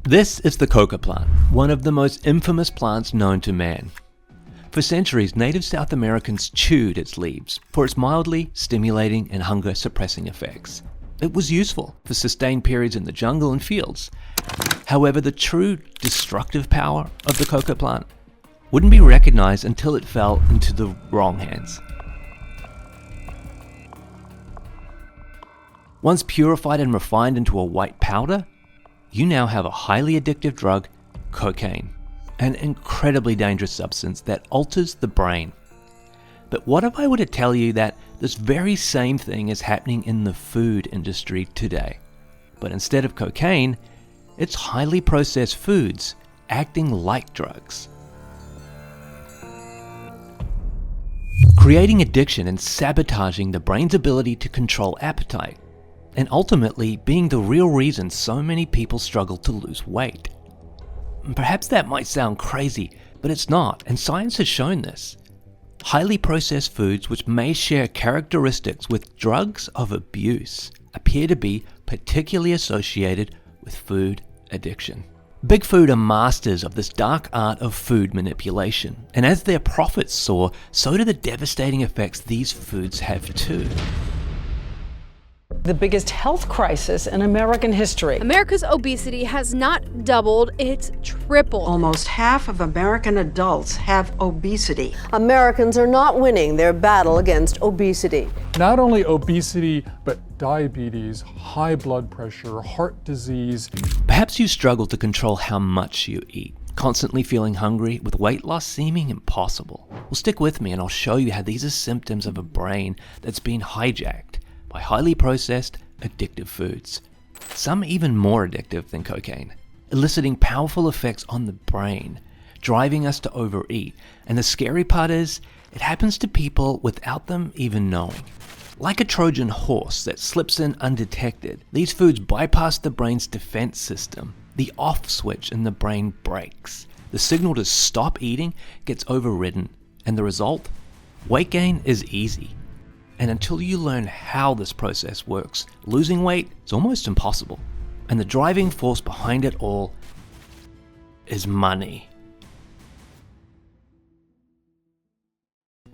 This is the coca plant, one of the most infamous plants known to man. For centuries, native South Americans chewed its leaves for its mildly stimulating and hunger-suppressing effects. It was useful for sustained periods in the jungle and fields. However, the true destructive power of the coca plant wouldn't be recognized until it fell into the wrong hands. Once purified and refined into a white powder, you now have a highly addictive drug, cocaine, an incredibly dangerous substance that alters the brain. But what if I were to tell you that this very same thing is happening in the food industry today? But instead of cocaine, it's highly processed foods acting like drugs. Creating addiction and sabotaging the brain's ability to control appetite, and ultimately being the real reason so many people struggle to lose weight. Perhaps that might sound crazy, but it's not, and science has shown this. Highly processed foods which may share characteristics with drugs of abuse appear to be particularly associated with food addiction. Big Food are masters of this dark art of food manipulation, and as their profits soar, so do the devastating effects these foods have too. The biggest health crisis in American history. America's obesity has not doubled, it's tripled. Almost half of American adults have obesity. Americans are not winning their battle against obesity. Not only obesity, but diabetes, high blood pressure, heart disease. Perhaps you struggle to control how much you eat, constantly feeling hungry, with weight loss seeming impossible. Well, stick with me and I'll show you how these are symptoms of a brain that's been hijacked by highly processed, addictive foods. Some even more addictive than cocaine, eliciting powerful effects on the brain, driving us to overeat. And the scary part is, it happens to people without them even knowing. Like a Trojan horse that slips in undetected, these foods bypass the brain's defense system. The off switch in the brain breaks. The signal to stop eating gets overridden, and the result? Weight gain is easy. And until you learn how this process works, losing weight is almost impossible. And the driving force behind it all is money.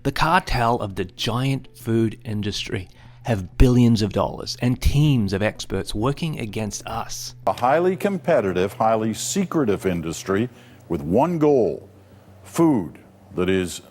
The cartel of the giant food industry have billions of dollars and teams of experts working against us. A highly competitive, highly secretive industry with one goal: food that is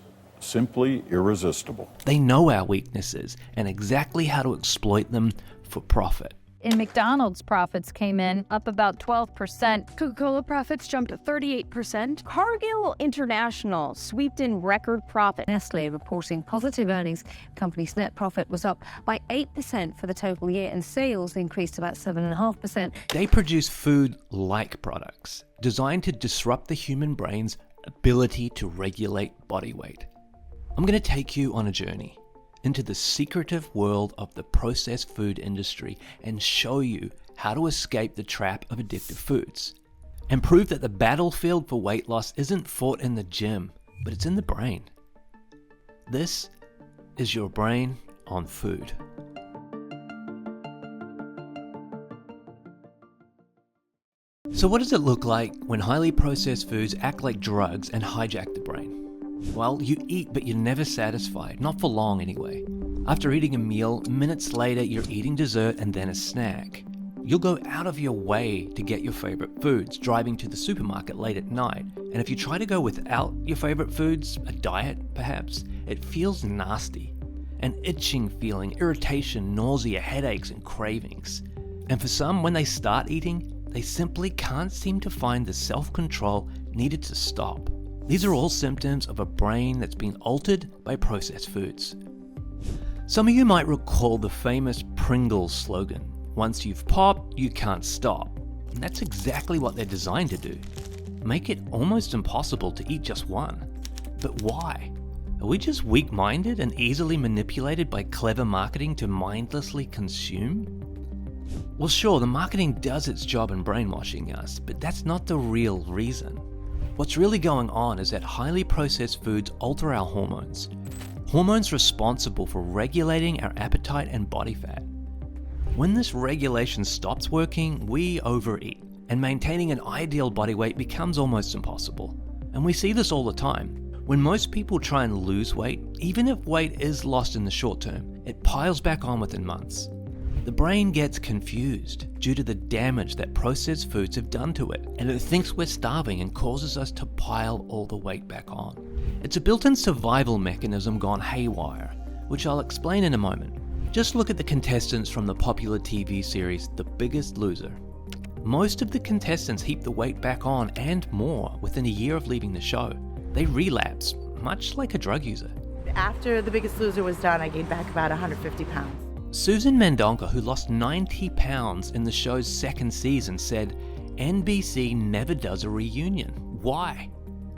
simply irresistible. They know our weaknesses and exactly how to exploit them for profit. In McDonald's, profits came in up about 12%. Coca-Cola profits jumped 38%. Cargill International swept in record profit. Nestle reporting positive earnings. Company's net profit was up by 8% for the total year, and sales increased about 7.5%. They produce food-like products designed to disrupt the human brain's ability to regulate body weight. I'm going to take you on a journey into the secretive world of the processed food industry and show you how to escape the trap of addictive foods and prove that the battlefield for weight loss isn't fought in the gym, but it's in the brain. This is your brain on food. So what does it look like when highly processed foods act like drugs and hijack the brain? Well, you eat, but you're never satisfied, not for long anyway. After eating a meal, minutes later you're eating dessert and then a snack. You'll go out of your way to get your favorite foods, driving to the supermarket late at night. And if you try to go without your favorite foods, a diet perhaps, it feels nasty. An itching feeling, irritation, nausea, headaches, and cravings. And for some, when they start eating, they simply can't seem to find the self-control needed to stop. These are all symptoms of a brain that's been altered by processed foods. Some of you might recall the famous Pringles slogan, "Once you've popped, you can't stop." And that's exactly what they're designed to do. Make it almost impossible to eat just one. But why? Are we just weak-minded and easily manipulated by clever marketing to mindlessly consume? Well, sure, the marketing does its job in brainwashing us, but that's not the real reason. What's really going on is that highly processed foods alter our hormones. Hormones responsible for regulating our appetite and body fat. When this regulation stops working, we overeat. and maintaining an ideal body weight becomes almost impossible. And we see this all the time. When most people try and lose weight, even if weight is lost in the short term, it piles back on within months. The brain gets confused due to the damage that processed foods have done to it, and it thinks we're starving and causes us to pile all the weight back on. It's a built-in survival mechanism gone haywire, which I'll explain in a moment. Just look at the contestants from the popular TV series The Biggest Loser. Most of the contestants heap the weight back on and more within a year of leaving the show. They relapse, much like a drug user. After The Biggest Loser was done, I gained back about 150 pounds. Susan Mendonca, who lost 90 pounds in the show's second season, said, NBC never does a reunion. Why?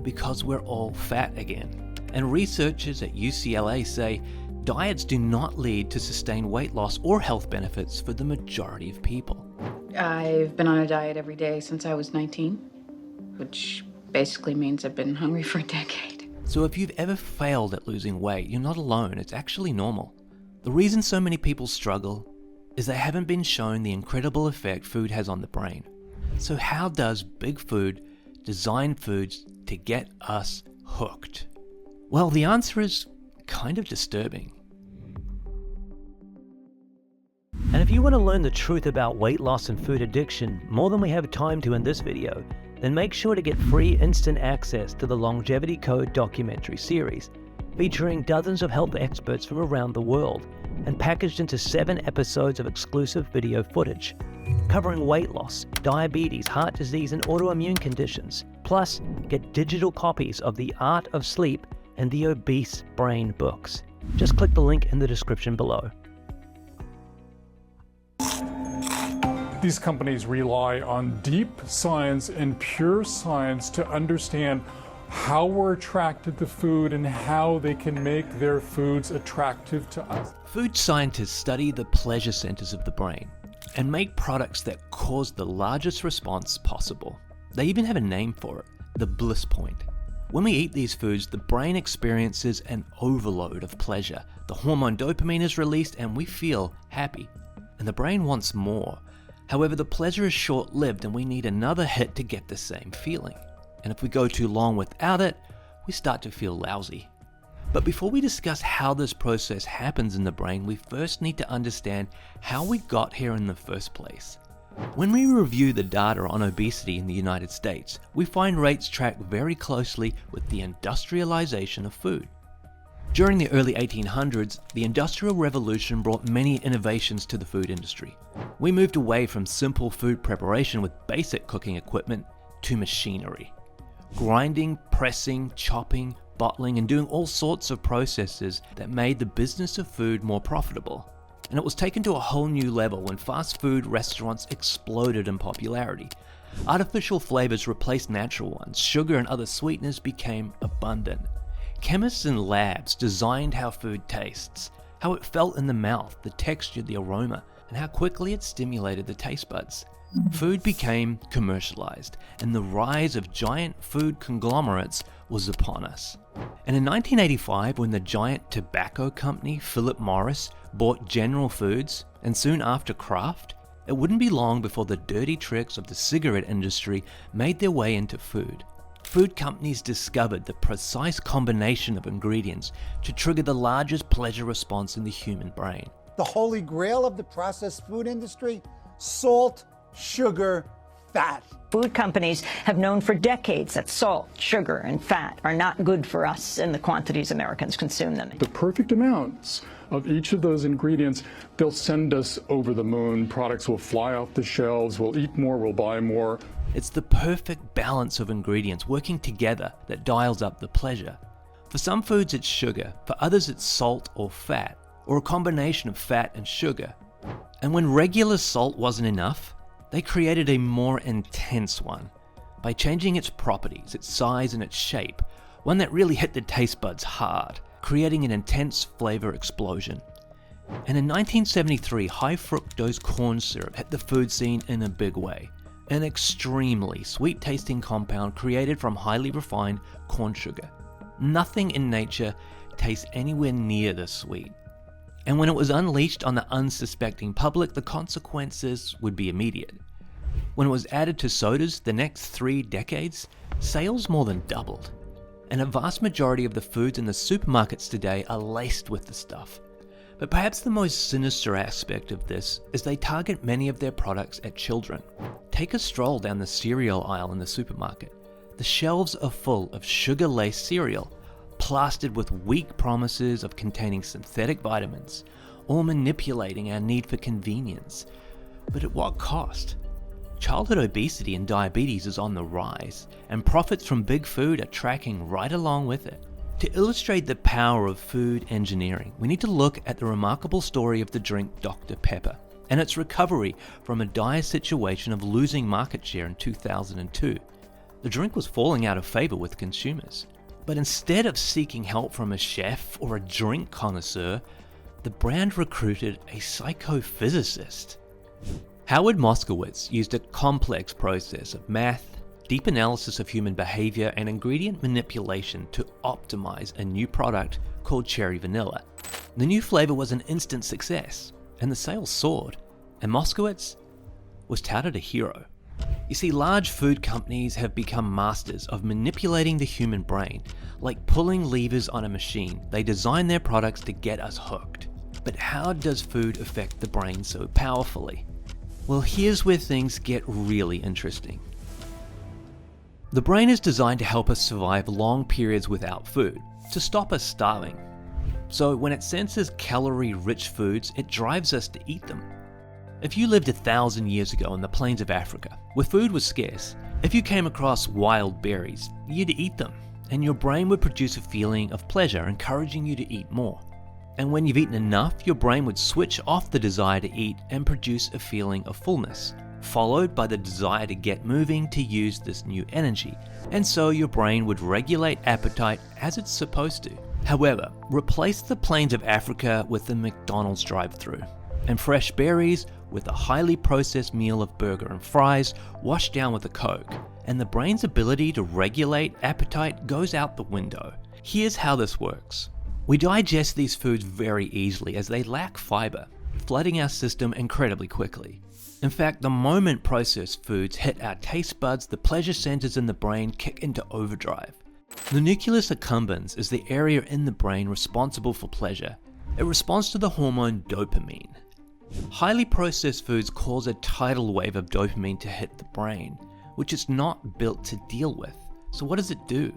Because we're all fat again. And researchers at UCLA say diets do not lead to sustained weight loss or health benefits for the majority of people. I've been on a diet every day since I was 19, which basically means I've been hungry for a decade. So if you've ever failed at losing weight, you're not alone. It's actually normal. The reason so many people struggle is they haven't been shown the incredible effect food has on the brain. So how does Big Food design foods to get us hooked? Well, the answer is kind of disturbing. And if you want to learn the truth about weight loss and food addiction more than we have time to in this video, then make sure to get free instant access to the Longevity Code documentary series, featuring dozens of health experts from around the world and packaged into 7 episodes of exclusive video footage, covering weight loss, diabetes, heart disease, and autoimmune conditions. Plus, get digital copies of The Art of Sleep and The Obese Brain books. Just click the link in the description below. These companies rely on deep science and pure science to understand how we're attracted to food and how they can make their foods attractive to us. Food scientists study the pleasure centers of the brain and make products that cause the largest response possible. They even have a name for it, the bliss point. When we eat these foods, the brain experiences an overload of pleasure. The hormone dopamine is released and we feel happy. And the brain wants more. However, the pleasure is short-lived and we need another hit to get the same feeling. And if we go too long without it, we start to feel lousy. But before we discuss how this process happens in the brain, we first need to understand how we got here in the first place. When we review the data on obesity in the United States, we find rates track very closely with the industrialization of food. During the early 1800s, the Industrial Revolution brought many innovations to the food industry. We moved away from simple food preparation with basic cooking equipment to machinery. Grinding, pressing, chopping, bottling, and doing all sorts of processes that made the business of food more profitable. And it was taken to a whole new level when fast food restaurants exploded in popularity. Artificial flavors replaced natural ones, sugar and other sweeteners became abundant. Chemists in labs designed how food tastes, how it felt in the mouth, the texture, the aroma, and how quickly it stimulated the taste buds. Food became commercialized, and the rise of giant food conglomerates was upon us. And in 1985, when the giant tobacco company Philip Morris bought General Foods, and soon after Kraft, it wouldn't be long before the dirty tricks of the cigarette industry made their way into food. Food companies discovered the precise combination of ingredients to trigger the largest pleasure response in the human brain. The holy grail of the processed food industry: salt, sugar, fat. Food companies have known for decades that salt, sugar, and fat are not good for us in the quantities Americans consume them. The perfect amounts of each of those ingredients, they'll send us over the moon. Products will fly off the shelves, we'll eat more, we'll buy more. It's the perfect balance of ingredients working together that dials up the pleasure. For some foods it's sugar, for others it's salt or fat, or a combination of fat and sugar. And when regular salt wasn't enough, they created a more intense one by changing its properties, its size and its shape, one that really hit the taste buds hard, creating an intense flavor explosion. And in 1973, high fructose corn syrup hit the food scene in a big way. An extremely sweet-tasting compound created from highly refined corn sugar. Nothing in nature tastes anywhere near this sweet. And when it was unleashed on the unsuspecting public, the consequences would be immediate. When it was added to sodas the next 3 decades, sales more than doubled. And a vast majority of the foods in the supermarkets today are laced with the stuff. But perhaps the most sinister aspect of this is they target many of their products at children. Take a stroll down the cereal aisle in the supermarket. The shelves are full of sugar-laced cereal, plastered with weak promises of containing synthetic vitamins, all manipulating our need for convenience. But at what cost? Childhood obesity and diabetes is on the rise, and profits from big food are tracking right along with it. To illustrate the power of food engineering, we need to look at the remarkable story of the drink Dr. Pepper and its recovery from a dire situation of losing market share in 2002. The drink was falling out of favor with consumers. But instead of seeking help from a chef or a drink connoisseur, the brand recruited a psychophysicist. Howard Moskowitz used a complex process of math, deep analysis of human behavior, and ingredient manipulation to optimize a new product called cherry vanilla. The new flavor was an instant success, and the sales soared, and Moskowitz was touted a hero. You see, large food companies have become masters of manipulating the human brain. Like pulling levers on a machine, they design their products to get us hooked. But how does food affect the brain so powerfully? Well, here's where things get really interesting. The brain is designed to help us survive long periods without food, to stop us starving. So when it senses calorie-rich foods, it drives us to eat them. If you lived 1,000 years ago in the plains of Africa, where food was scarce, if you came across wild berries, you'd eat them, and your brain would produce a feeling of pleasure, encouraging you to eat more. And when you've eaten enough, your brain would switch off the desire to eat and produce a feeling of fullness, followed by the desire to get moving to use this new energy. And so your brain would regulate appetite as it's supposed to. However, replace the plains of Africa with the McDonald's drive-thru, and fresh berries with a highly processed meal of burger and fries washed down with a Coke, and the brain's ability to regulate appetite goes out the window. Here's how this works. We digest these foods very easily as they lack fiber, flooding our system incredibly quickly. In fact, the moment processed foods hit our taste buds, the pleasure centers in the brain kick into overdrive. The nucleus accumbens is the area in the brain responsible for pleasure. It responds to the hormone dopamine. Highly processed foods cause a tidal wave of dopamine to hit the brain, which it's not built to deal with. So what does it do?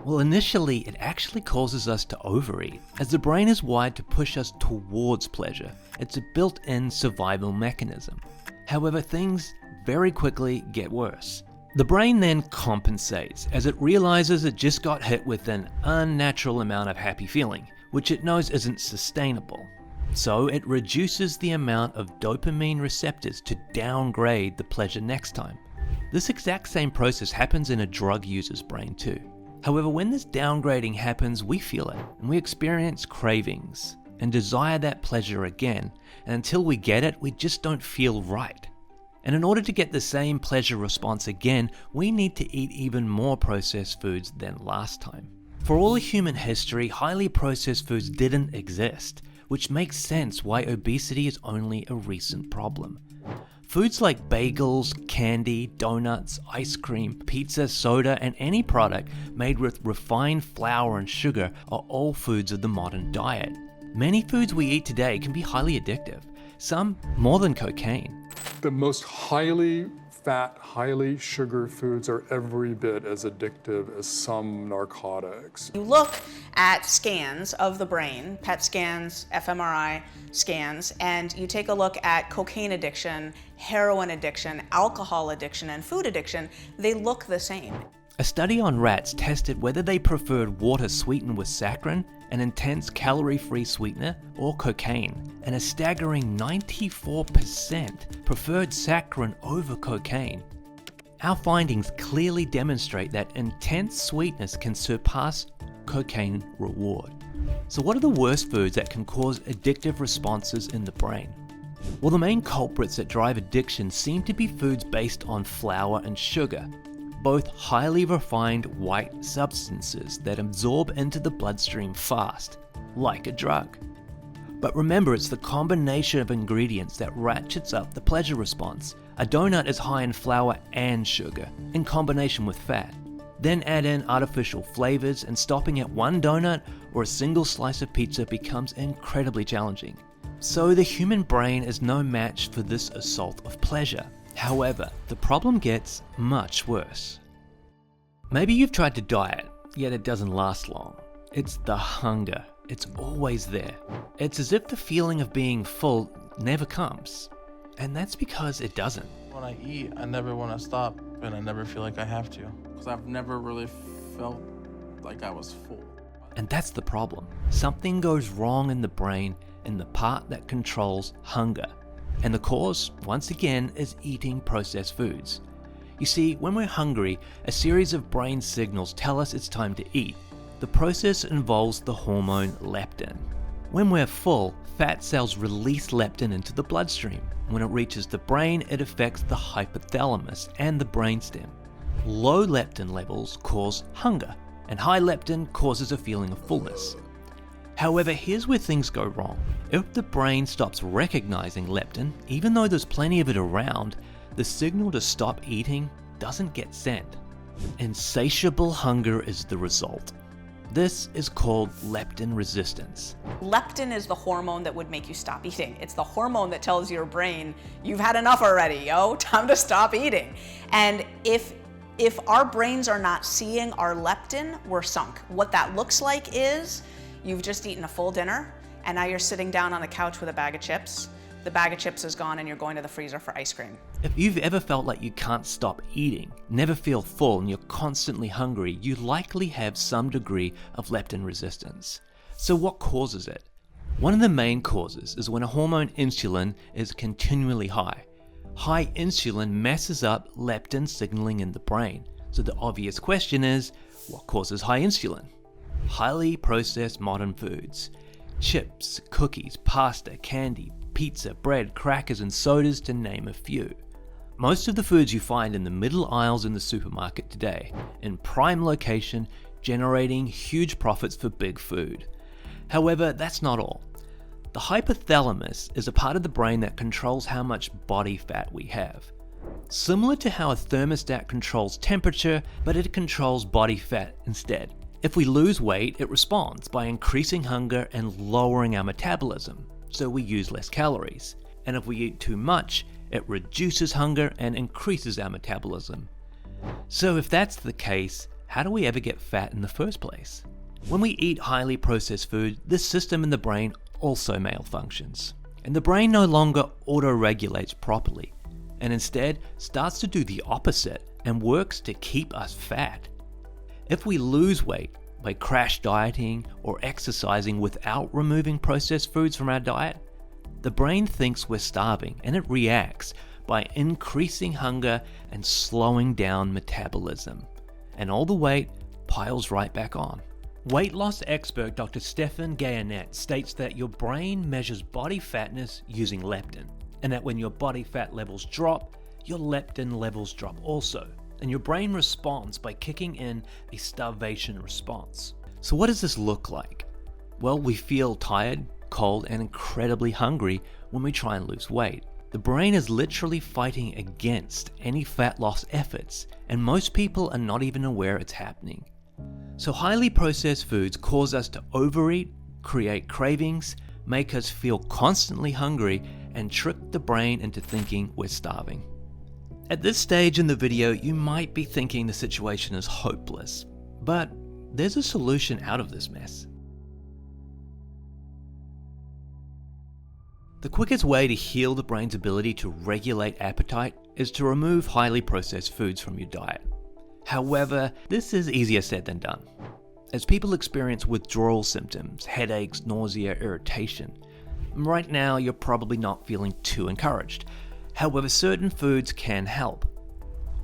Well, initially, it actually causes us to overeat, as the brain is wired to push us towards pleasure. It's a built-in survival mechanism. However, things very quickly get worse. The brain then compensates, as it realizes it just got hit with an unnatural amount of happy feeling, which it knows isn't sustainable. So it reduces the amount of dopamine receptors to downgrade the pleasure next time. This exact same process happens in a drug user's brain too. However, when this downgrading happens, we feel it, and we experience cravings and desire that pleasure again, and until we get it, we just don't feel right. And in order to get the same pleasure response again, we need to eat even more processed foods than last time. For all of human history, highly processed foods didn't exist, which makes sense why obesity is only a recent problem. Foods like bagels, candy, donuts, ice cream, pizza, soda, and any product made with refined flour and sugar are all foods of the modern diet. Many foods we eat today can be highly addictive, some more than cocaine. The most highly fat, highly sugar foods are every bit as addictive as some narcotics. You look at scans of the brain, PET scans, fMRI scans, and you take a look at cocaine addiction, heroin addiction, alcohol addiction, and food addiction, they look the same. A study on rats tested whether they preferred water sweetened with saccharin, an intense calorie-free sweetener, or cocaine, and a staggering 94% preferred saccharin over cocaine. Our findings clearly demonstrate that intense sweetness can surpass cocaine reward. So what are the worst foods that can cause addictive responses in the brain? Well, the main culprits that drive addiction seem to be foods based on flour and sugar, both highly refined white substances that absorb into the bloodstream fast, like a drug. But remember, it's the combination of ingredients that ratchets up the pleasure response. A donut is high in flour and sugar, in combination with fat. Then add in artificial flavors, and stopping at one donut or a single slice of pizza becomes incredibly challenging. So the human brain is no match for this assault of pleasure. However, the problem gets much worse. Maybe you've tried to diet, yet it doesn't last long. It's the hunger. It's always there. It's as if the feeling of being full never comes. And that's because it doesn't. When I eat, I never want to stop, and I never feel like I have to. Because I've never really felt like I was full. And that's the problem. Something goes wrong in the brain, in the part that controls hunger. And the cause, once again, is eating processed foods. You see, when we're hungry, a series of brain signals tell us it's time to eat. The process involves the hormone leptin. When we're full, fat cells release leptin into the bloodstream. When it reaches the brain, it affects the hypothalamus and the brainstem. Low leptin levels cause hunger, and high leptin causes a feeling of fullness. However, here's where things go wrong. If the brain stops recognizing leptin, even though there's plenty of it around, the signal to stop eating doesn't get sent. Insatiable hunger is the result. This is called leptin resistance. Leptin is the hormone that would make you stop eating. It's the hormone that tells your brain, you've had enough already, yo, time to stop eating. And if our brains are not seeing our leptin, we're sunk. What that looks like is, you've just eaten a full dinner, and now you're sitting down on the couch with a bag of chips. The bag of chips is gone and you're going to the freezer for ice cream. If you've ever felt like you can't stop eating, never feel full, and you're constantly hungry, you likely have some degree of leptin resistance. So what causes it? One of the main causes is when a hormone insulin is continually high. High insulin messes up leptin signaling in the brain. So the obvious question is, what causes high insulin? Highly processed modern foods. Chips, cookies, pasta, candy, pizza, bread, crackers, and sodas, to name a few. Most of the foods you find in the middle aisles in the supermarket today, in prime location, generating huge profits for big food. However, that's not all. The hypothalamus is a part of the brain that controls how much body fat we have. Similar to how a thermostat controls temperature, but it controls body fat instead. If we lose weight, it responds by increasing hunger and lowering our metabolism, so we use less calories. And if we eat too much, it reduces hunger and increases our metabolism. So if that's the case, how do we ever get fat in the first place? When we eat highly processed food, this system in the brain also malfunctions. And the brain no longer auto-regulates properly, and instead starts to do the opposite and works to keep us fat. If we lose weight by crash dieting or exercising without removing processed foods from our diet, the brain thinks we're starving, and it reacts by increasing hunger and slowing down metabolism. And all the weight piles right back on. Weight loss expert Dr. Stephan Guyonnet states that your brain measures body fatness using leptin, and that when your body fat levels drop, your leptin levels drop also, and your brain responds by kicking in a starvation response. So what does this look like? Well, we feel tired, cold, and incredibly hungry when we try and lose weight. The brain is literally fighting against any fat loss efforts, and most people are not even aware it's happening. So highly processed foods cause us to overeat, create cravings, make us feel constantly hungry, and trick the brain into thinking we're starving. At this stage in the video, you might be thinking the situation is hopeless, but there's a solution out of this mess. The quickest way to heal the brain's ability to regulate appetite is to remove highly processed foods from your diet. However, this is easier said than done, as people experience withdrawal symptoms, headaches, nausea, irritation. Right now, you're probably not feeling too encouraged. However, certain foods can help.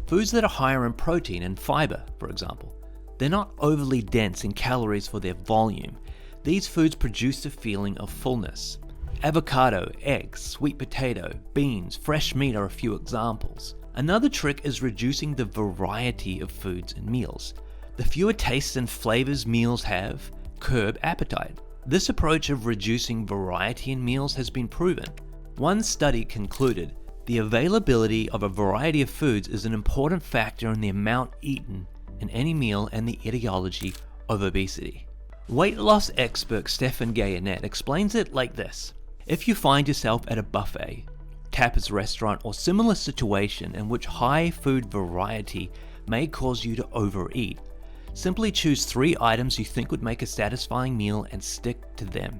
Foods that are higher in protein and fiber, for example. They're not overly dense in calories for their volume. These foods produce a feeling of fullness. Avocado, eggs, sweet potato, beans, fresh meat are a few examples. Another trick is reducing the variety of foods and meals. The fewer tastes and flavors meals have curb appetite. This approach of reducing variety in meals has been proven. One study concluded the availability of a variety of foods is an important factor in the amount eaten in any meal and the etiology of obesity. Weight loss expert Stephan Gaynet explains it like this. If you find yourself at a buffet, tapas restaurant, or similar situation in which high food variety may cause you to overeat, simply choose 3 items you think would make a satisfying meal and stick to them.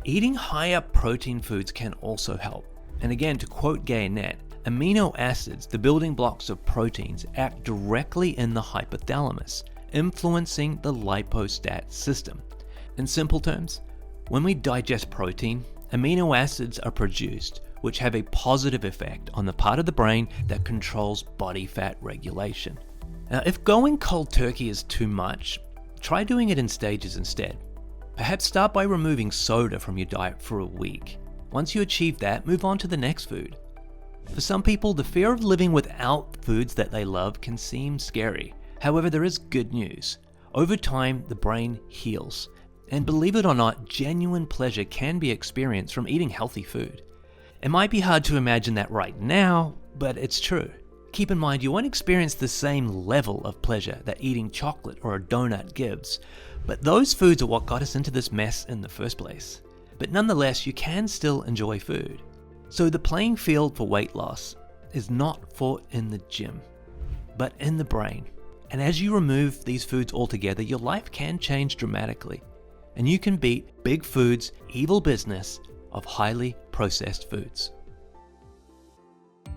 Eating higher protein foods can also help. And again, to quote Gaynet, amino acids, the building blocks of proteins, act directly in the hypothalamus, influencing the lipostat system. In simple terms, when we digest protein, amino acids are produced, which have a positive effect on the part of the brain that controls body fat regulation. Now, if going cold turkey is too much, try doing it in stages instead. Perhaps start by removing soda from your diet for a week. Once you achieve that, move on to the next food. For some people, the fear of living without foods that they love can seem scary. However, there is good news. Over time, the brain heals. And believe it or not, genuine pleasure can be experienced from eating healthy food. It might be hard to imagine that right now, but it's true. Keep in mind, you won't experience the same level of pleasure that eating chocolate or a donut gives, but those foods are what got us into this mess in the first place. But nonetheless, you can still enjoy food. So the playing field for weight loss is not fought in the gym, but in the brain. And as you remove these foods altogether, your life can change dramatically. And you can beat big food's evil business of highly processed foods.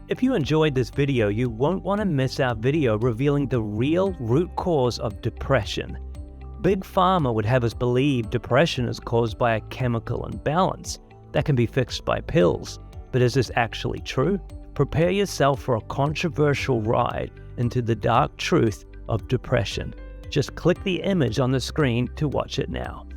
If you enjoyed this video, you won't want to miss our video revealing the real root cause of depression. Big Pharma would have us believe depression is caused by a chemical imbalance that can be fixed by pills. But is this actually true? Prepare yourself for a controversial ride into the dark truth of depression. Just click the image on the screen to watch it now.